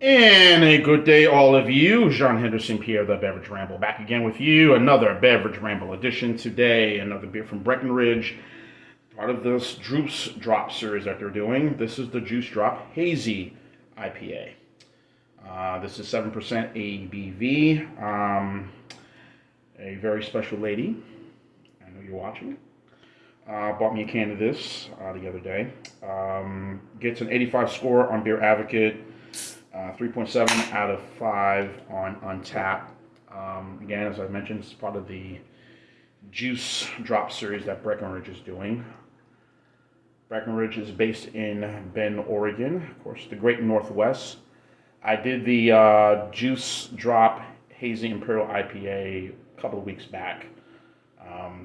And a good day, all of you. Jean Henderson Pierre, the Beverage Ramble, back again with you. Another Beverage Ramble edition today. Another beer from Breckenridge, part of this Juice Drop series that they're doing. This is the Juice Drop Hazy IPA. This is 7% ABV. A very special lady. I know you're watching. Bought me a can of this the other day. Gets an 85 score on Beer Advocate. 3.7 out of 5 on Untappd. Again, as I mentioned, it's part of the Juice Drop series that Breckenridge is doing. Breckenridge is based in Bend, Oregon, of course, the Great Northwest. I did the Juice Drop Hazy Imperial IPA a couple of weeks back.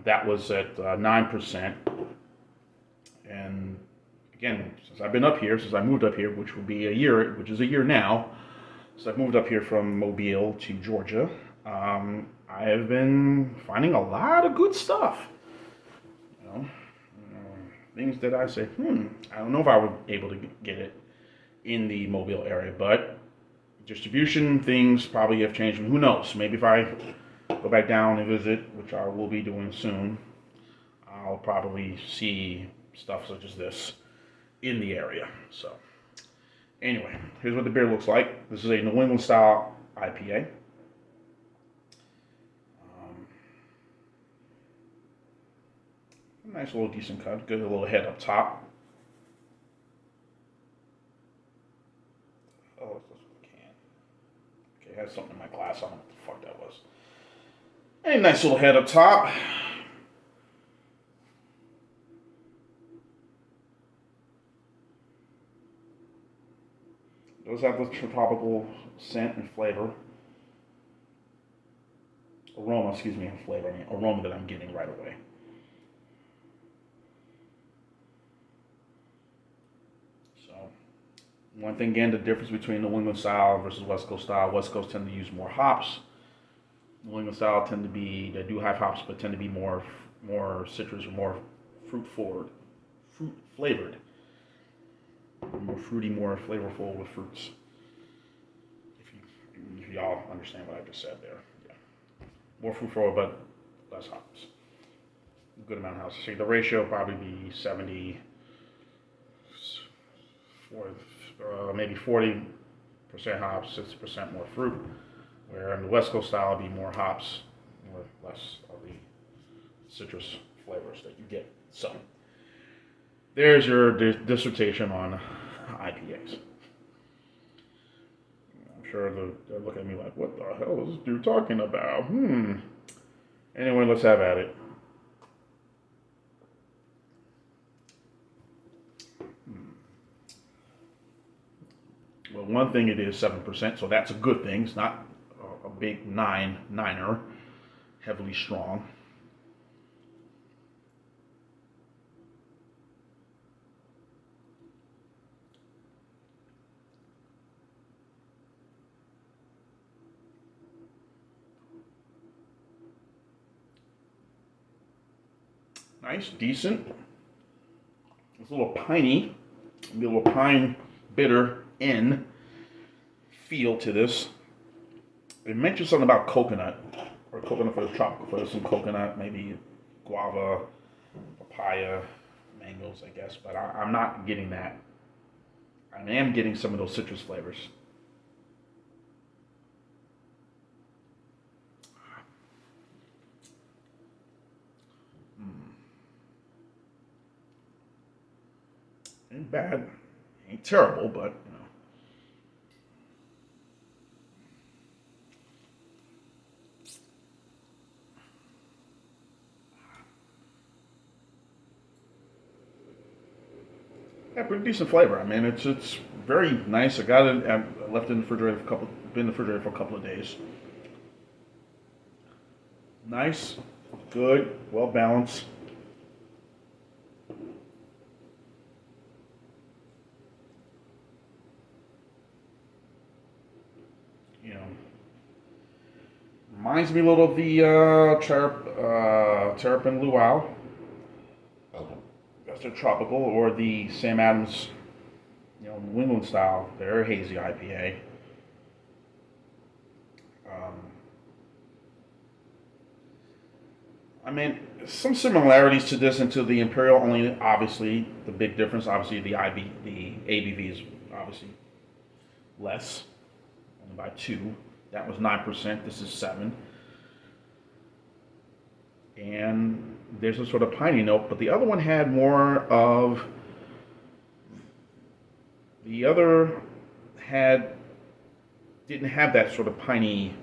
That was at 9%. And again, since I've been up here, since I moved up here, which will be a year, which is a year now, so I've moved up here from Mobile to Georgia, I have been finding a lot of good stuff. Things that I say, I don't know if I would be able to get it in the Mobile area, but distribution things probably have changed. Who knows? Maybe if I go back down and visit, which I will be doing soon, I'll probably see stuff such as this in the area. So anyway, here's what the beer looks like. This is a New England style IPA. Nice little decent cut. Good little head up top. Oh, this can. Okay, it has something in my glass. I don't know what the fuck that was. A nice little head up top. Does have the tropical scent and flavor. Aroma, and flavor. Aroma that I'm getting right away. So, one thing again, the difference between New England style versus West Coast style. West Coast tend to use more hops. New England style tend to be, they do have hops, but tend to be more citrus or more fruit flavored. More fruity, more flavorful with fruits. If y'all understand what I just said there. Yeah. More fruit forward, but less hops. A good amount of hops. So the ratio will probably be 70, maybe 40% hops, 60% more fruit. Where in the West Coast style, it'll be more hops, less of the citrus flavors that you get. So, there's your dissertation on IPAs. I'm sure they're looking at me like, what the hell is this dude talking about? Anyway, let's have at it. Well, one thing, it is 7%, so that's a good thing. It's not a big niner, heavily strong. Nice, decent. It's a little piney, a little pine bitter end feel to this. It mentions something about coconut, or coconut for the tropical, for some coconut, maybe guava, papaya, mangoes, I guess, but I'm not getting that. I am getting some of those citrus flavors. Ain't bad, ain't terrible, but yeah, pretty decent flavor. I mean, it's very nice. I got it. I left it in the refrigerator been in the refrigerator for a couple of days. Nice, good, well balanced. You know, reminds me a little of the Terrapin Luau. That's their tropical, or the Sam Adams, New England style, their hazy IPA. Um, I mean, some similarities to this and to the Imperial. Only obviously the big difference. Obviously, the ABV is obviously less, only by 2. That was 9%. This is 7. And there's a sort of piney note, but the other one had more of the other had didn't have that sort of piney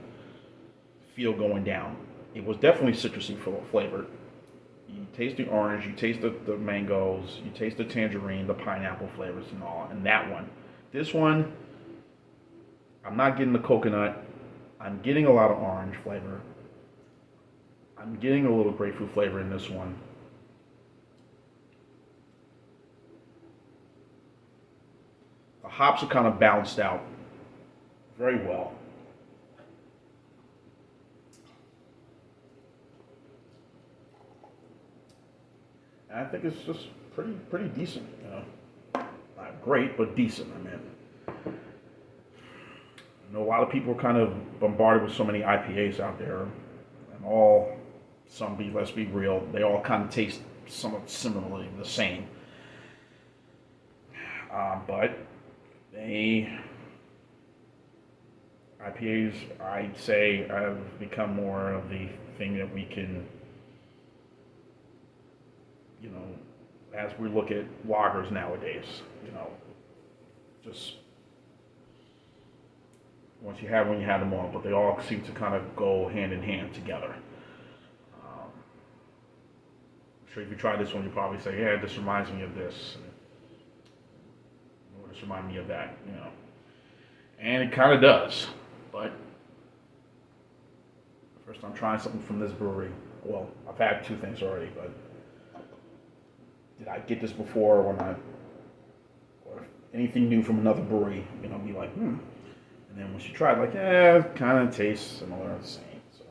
feel going down. It was definitely citrusy flavored. You taste the orange, you taste the mangoes, you taste the tangerine, the pineapple flavors and all. And that one, this one, I'm not getting the coconut. I'm getting a lot of orange flavor. I'm getting a little grapefruit flavor in this one. The hops are kind of balanced out very well. And I think it's just pretty decent, you know. Not great, but decent. I mean, I know a lot of people are kind of bombarded with so many IPAs out there, and let's be real, they all kind of taste somewhat similarly the same. But IPAs, I'd say, have become more of the thing that we can, you know, as we look at lagers nowadays, you know, just when you have them all, but they all seem to kind of go hand in hand together. I'm sure if you try this one, you probably say, "Yeah, this reminds me of this," or "This reminds me of that," you know, and it kind of does. But first, I'm trying something from this brewery. Well, I've had 2 things already, but did I get this before or anything new from another brewery? You know, be like, And then once you try it, like, yeah, it kind of tastes similar, the same. So,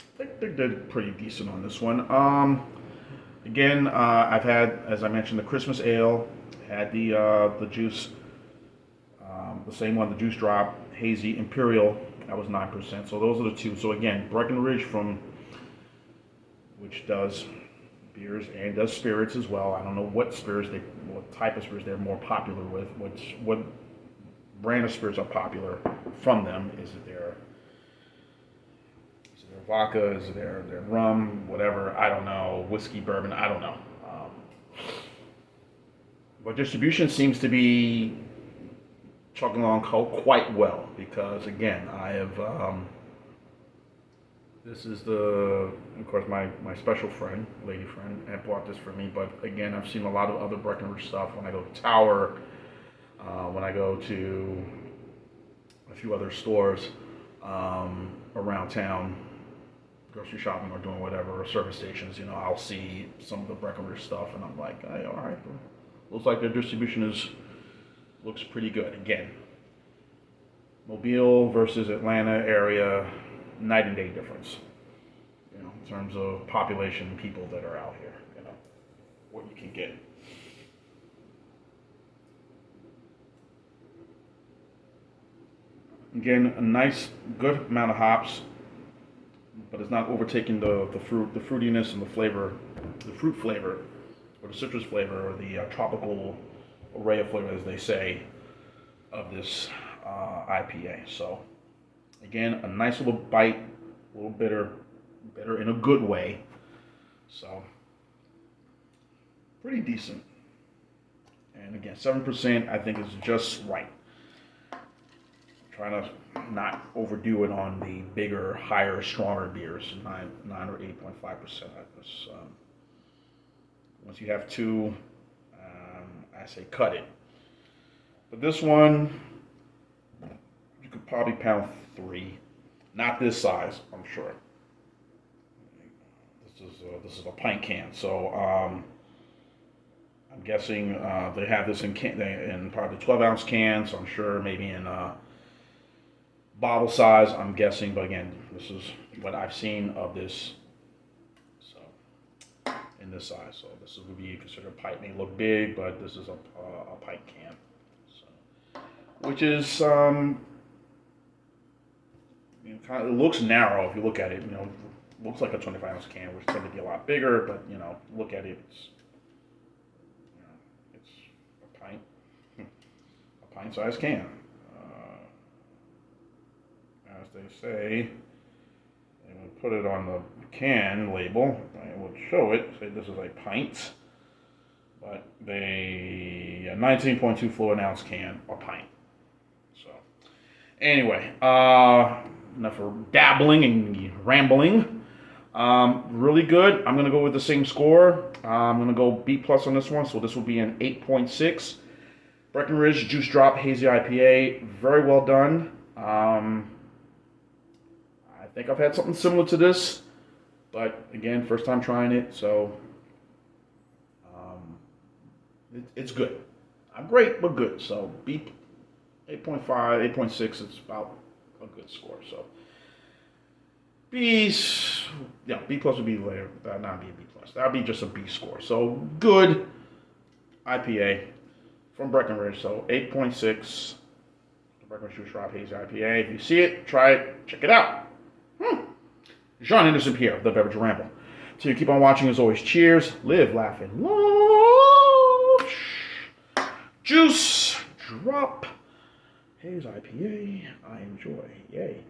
I think they did pretty decent on this one. Again, I've had, as I mentioned, the Christmas ale, had the juice, the same one, the juice drop, Hazy Imperial, that was 9%. So those are the 2. So again, Breckenridge which does beers and does spirits as well. I don't know what type of spirits they're more popular with. What brand of spirits are popular from them? Is it their vodka? Is it their rum? Whatever. I don't know. Whiskey, bourbon. I don't know. But distribution seems to be chugging along quite well because again, I have. This is of course, my special friend, lady friend, had bought this for me. But again, I've seen a lot of other Breckenridge stuff when I go to Tower, when I go to a few other stores around town, grocery shopping or doing whatever, or service stations. You know, I'll see some of the Breckenridge stuff, and I'm like, hey, all right, looks like their distribution looks pretty good. Again, Mobile versus Atlanta area. Night and day difference, you know, in terms of population, people that are out here, you know, what you can get. Again, a nice, good amount of hops, but it's not overtaking the fruitiness and the flavor, the fruit flavor, or the citrus flavor, or the tropical array of flavor, as they say, of this IPA. So. Again, a nice little bite, a little bitter in a good way. So, pretty decent. And again, 7% I think is just right. Trying to not overdo it on the bigger, higher, stronger beers, 9 or 8.5%. Once you have 2, I say cut it. But this one, you could probably pound 3, not this size, I'm sure. This is a pint can, so I'm guessing they have this in probably 12-ounce cans. So I'm sure maybe in bottle size. I'm guessing, but again, this is what I've seen of this. So in this size. So this would be considered a pint. May look big, but this is a pint can. So, which is kind of, it looks narrow if you look at it. Looks like a 25-ounce can, which tend to be a lot bigger. But look at it. It's a pint, a pint-sized can. As they say, they will put it on the can label. I will show it. Say this is a pint, but a 19.2 fluid ounce can or pint. So, anyway, enough for dabbling and rambling. Really good. I'm gonna go with the same score. I'm gonna go B plus on this one. So this will be an 8.6. Breckenridge Juice Drop Hazy IPA. Very well done. I think I've had something similar to this, but again, first time trying it, so it's good. Not great, but good. So B 8.5, 8.6 is about a good score. So B plus would be later. Not be a B plus. That would be just a B score. So good IPA from Breckenridge. So 8.6. Breckenridge Juice Drop Hazy IPA. If you see it, try it. Check it out. John Henderson here, The Beverage Ramble. So you keep on watching as always. Cheers. Live, laugh, and love. Juice Drop Hazy IPA. I enjoy. Yay.